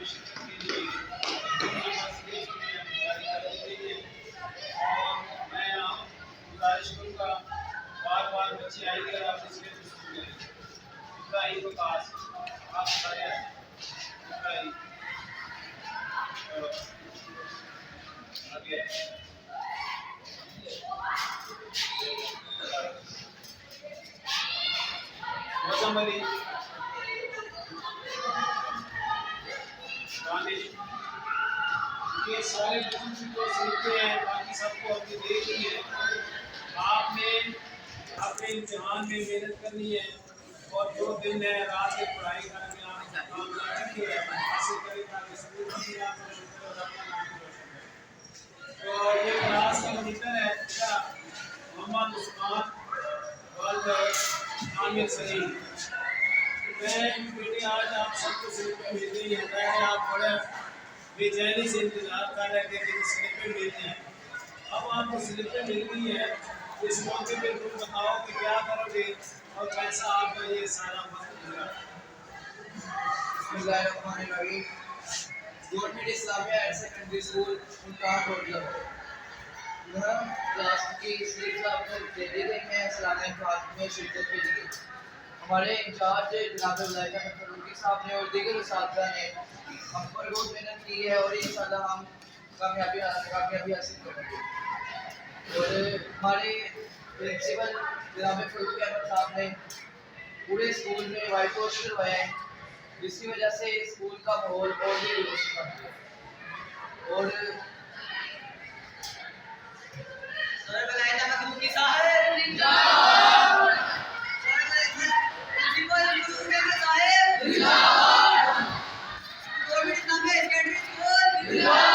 में शिरकत के लिए जारी करने के लिए। और मैं आप गुजारिश करूँगा बार बार बच्चे आएंगे और आप इसमें इब्राहिम वकास आप सारे इब्राहिम आगे मौसम अली ये सारे बच्चों को सीखते हैं, बाकी सबको अपनी देख ली है। आपने अपने इम्तिहान में मेहनत करनी है और जो दिन है रात में पढ़ाई करके आप काम हासिल करेगा तो ये क्लास का मॉनिटर है मोहम्मद उस्मान वालिद आमिर सलीम। मैं बेटे आज आप सबको स्लिपें मिल गई है। मैं आप बड़े बेचैनी से इंतजार कर रहे थे कि स्लिपें मिलती हैं। अब आपको स्लिपें मिल गई है, इस मौके पे तुम बताओ कि क्या करोगे और कैसा आपका ये सारा वक्त गुजरा। बिस्मिल्लाहिर्रहमानिर्रहीम। Government Islamia higher secondary school Multan road यहाँ क्लास की स्लिप आपको दे दी गई है इस्लामी क्लास में शिरकत के लिए। हमारे इंचार्ज जनाब मुलाइका फरूकी साहब ने और दीगर उस्तादा ने हम पर बहुत मेहनत की है और इंशाल्लाह हम कामयाबी हासिल करेंगे। और हमारे प्रिंसिपल जनाब फरूकी साहब ने पूरे स्कूल में वाइट वॉश करवाया है, जिसकी वजह से स्कूल का माहौल और भी रोशन बन गया। और जिंदाबाद।